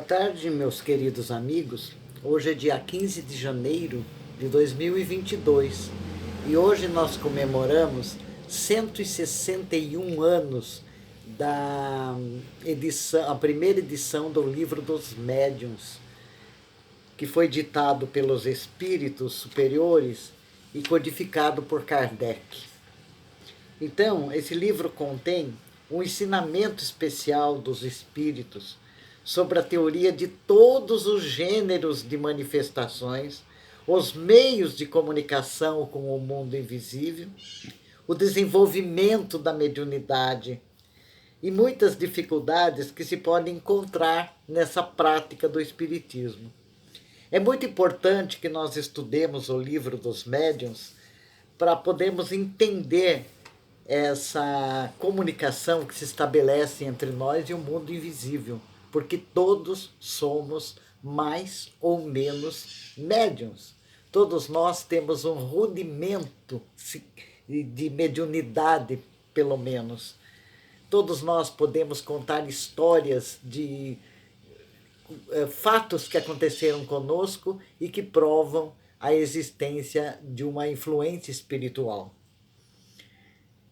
Boa tarde, meus queridos amigos. Hoje é dia 15 de janeiro de 2022 e hoje nós comemoramos 161 anos da edição, a primeira edição do Livro dos Médiuns, que foi ditado pelos espíritos superiores e codificado por Kardec. Então, esse livro contém um ensinamento especial dos espíritos sobre a teoria de todos os gêneros de manifestações, os meios de comunicação com o mundo invisível, o desenvolvimento da mediunidade e muitas dificuldades que se podem encontrar nessa prática do espiritismo. É muito importante que nós estudemos o Livro dos Médiuns para podermos entender essa comunicação que se estabelece entre nós e o mundo invisível, porque todos somos mais ou menos médiuns. Todos nós temos um rudimento de mediunidade, pelo menos. Todos nós podemos contar histórias de fatos que aconteceram conosco e que provam a existência de uma influência espiritual.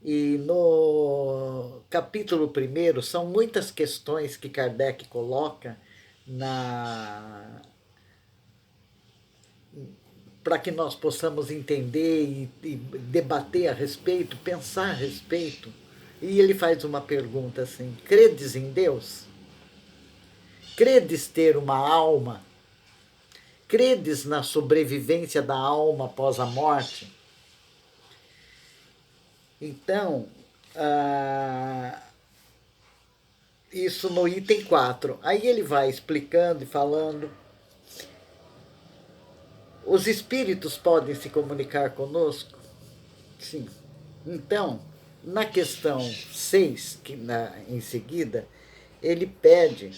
E no capítulo 1 são muitas questões que Kardec coloca para que nós possamos entender e debater a respeito, pensar a respeito. E ele faz uma pergunta assim: credes em Deus? Credes ter uma alma? Credes na sobrevivência da alma após a morte? Então, isso no item 4. Aí ele vai explicando e falando. Os espíritos podem se comunicar conosco? Sim. Então, na questão 6, em seguida, ele pede,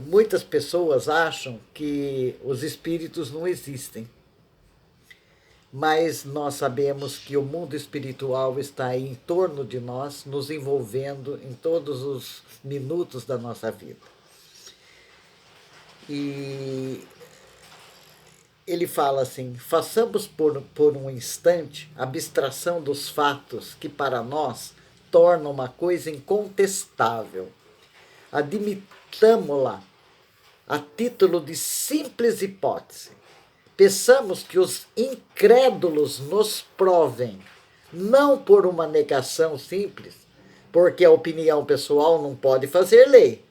muitas pessoas acham que os espíritos não existem, mas nós sabemos que o mundo espiritual está aí em torno de nós, nos envolvendo em todos os minutos da nossa vida. E ele fala assim: façamos por um instante abstração dos fatos que para nós tornam uma coisa incontestável. Admitamo-la a título de simples hipótese. Peçamos que os incrédulos nos provem, não por uma negação simples, porque a opinião pessoal não pode fazer lei,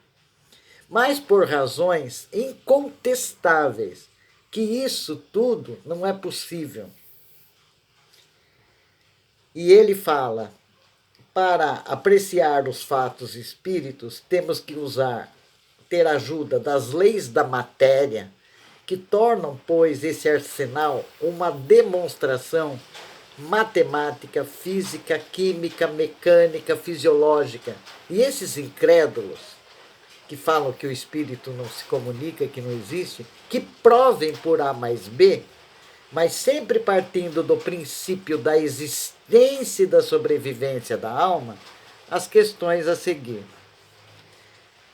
mas por razões incontestáveis, que isso tudo não é possível. E ele fala: para apreciar os fatos espíritos, temos que ter ajuda das leis da matéria, que tornam, pois, esse arsenal uma demonstração matemática, física, química, mecânica, fisiológica. E esses incrédulos, que falam que o espírito não se comunica, que não existe, que provem por A mais B, mas sempre partindo do princípio da existência e da sobrevivência da alma, as questões a seguir.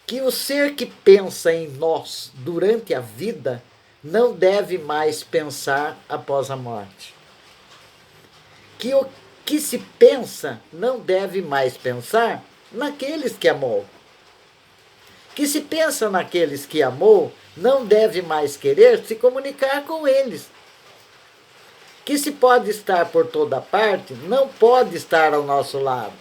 Que o ser que pensa em nós durante a vida não deve mais pensar após a morte. Que o que se pensa não deve mais pensar naqueles que amou. Que se pensa naqueles que amou, não deve mais querer se comunicar com eles. Que se pode estar por toda parte, não pode estar ao nosso lado.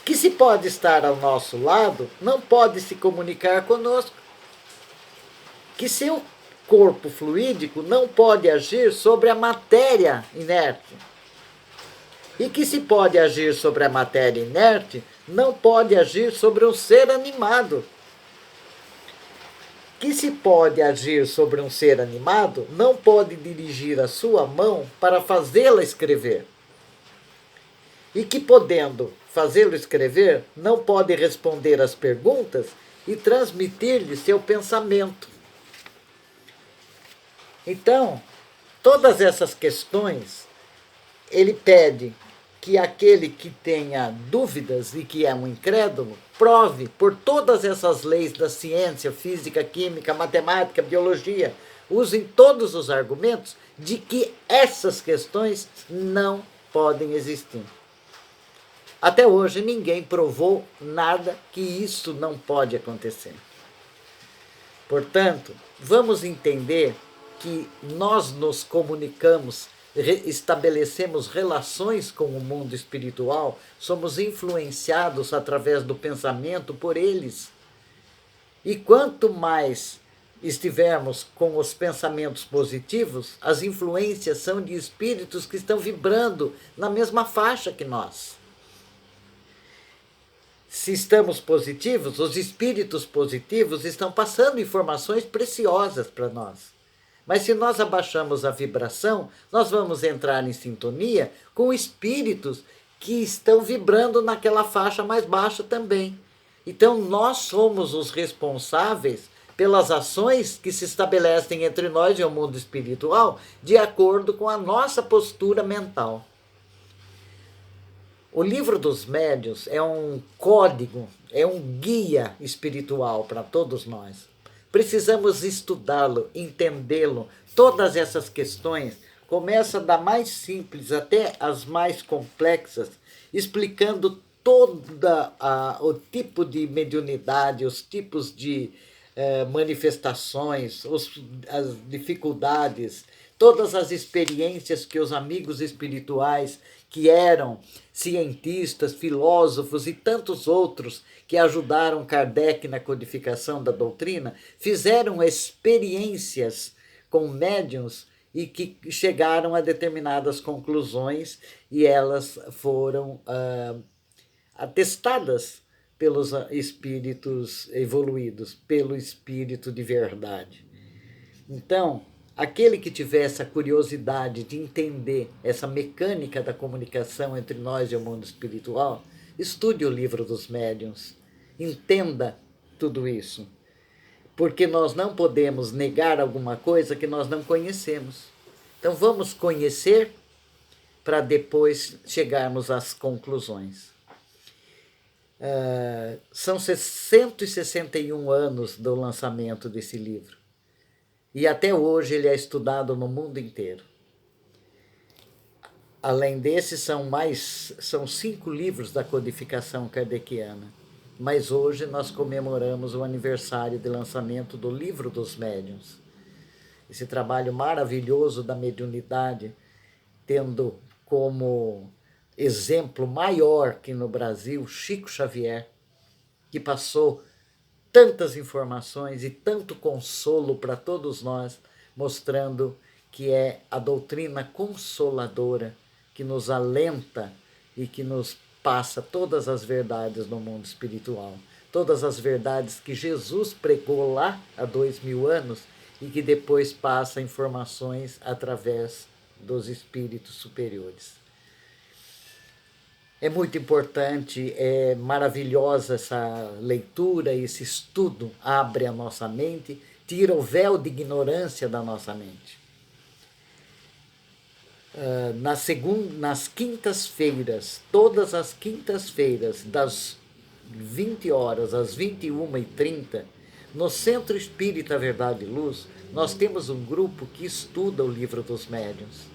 Que se pode estar ao nosso lado, não pode se comunicar conosco. Que seu corpo fluídico não pode agir sobre a matéria inerte. E que se pode agir sobre a matéria inerte, não pode agir sobre um ser animado. Que se pode agir sobre um ser animado, não pode dirigir a sua mão para fazê-la escrever. E que, podendo fazê-lo escrever, não pode responder às perguntas e transmitir-lhe seu pensamento. Então, todas essas questões, ele pede que aquele que tenha dúvidas e que é um incrédulo, prove por todas essas leis da ciência, física, química, matemática, biologia, usem todos os argumentos de que essas questões não podem existir. Até hoje ninguém provou nada que isso não pode acontecer. Portanto, vamos entender que nós nos comunicamos, estabelecemos relações com o mundo espiritual, somos influenciados através do pensamento por eles. E quanto mais estivermos com os pensamentos positivos, as influências são de espíritos que estão vibrando na mesma faixa que nós. Se estamos positivos, os espíritos positivos estão passando informações preciosas para nós. Mas se nós abaixamos a vibração, nós vamos entrar em sintonia com espíritos que estão vibrando naquela faixa mais baixa também. Então nós somos os responsáveis pelas ações que se estabelecem entre nós e o mundo espiritual de acordo com a nossa postura mental. O livro dos médiuns é um código, é um guia espiritual para todos nós. Precisamos estudá-lo, entendê-lo. Todas essas questões, começa da mais simples até as mais complexas, explicando o tipo de mediunidade, os tipos de manifestações, as dificuldades, todas as experiências que os amigos espirituais, que eram cientistas, filósofos e tantos outros que ajudaram Kardec na codificação da doutrina, fizeram experiências com médiuns e que chegaram a determinadas conclusões e elas foram atestadas pelos espíritos evoluídos, pelo espírito de verdade. Então, aquele que tiver essa curiosidade de entender essa mecânica da comunicação entre nós e o mundo espiritual, estude o livro dos médiuns, entenda tudo isso, porque nós não podemos negar alguma coisa que nós não conhecemos. Então vamos conhecer para depois chegarmos às conclusões. São 161 anos do lançamento desse livro. E até hoje ele é estudado no mundo inteiro. Além desses, são 5 livros da codificação kardeciana. Mas hoje nós comemoramos o aniversário de lançamento do Livro dos Médiuns. Esse trabalho maravilhoso da mediunidade, tendo como exemplo maior que no Brasil Chico Xavier, que passou tantas informações e tanto consolo para todos nós, mostrando que é a doutrina consoladora que nos alenta e que nos passa todas as verdades no mundo espiritual. Todas as verdades que Jesus pregou lá há 2000 anos e que depois passa informações através dos espíritos superiores. É muito importante, é maravilhosa essa leitura, esse estudo abre a nossa mente, tira o véu de ignorância da nossa mente. Nas quintas-feiras, todas as quintas-feiras, das 20 horas às 21h30, no Centro Espírita Verdade e Luz, nós temos um grupo que estuda o Livro dos Médiuns.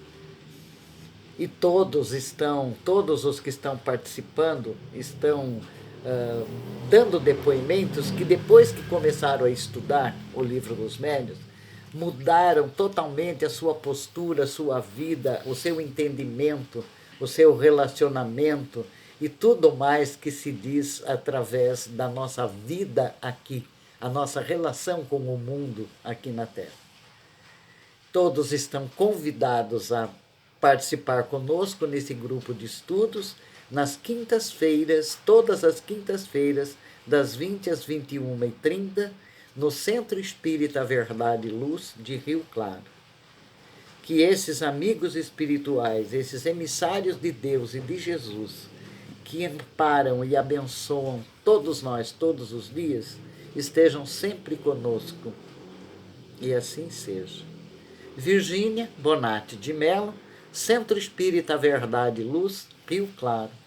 E todos os que estão participando, estão dando depoimentos que depois que começaram a estudar o Livro dos Médiuns, mudaram totalmente a sua postura, a sua vida, o seu entendimento, o seu relacionamento e tudo mais que se diz através da nossa vida aqui, a nossa relação com o mundo aqui na Terra. Todos estão convidados a participar conosco nesse grupo de estudos, nas quintas-feiras, todas as quintas-feiras, das 20 às 21h30, no Centro Espírita Verdade e Luz de Rio Claro. Que esses amigos espirituais, esses emissários de Deus e de Jesus, que amparam e abençoam todos nós, todos os dias, estejam sempre conosco. E assim seja. Virgínia Bonatti de Mello, Centro Espírita Verdade e Luz, Rio Claro.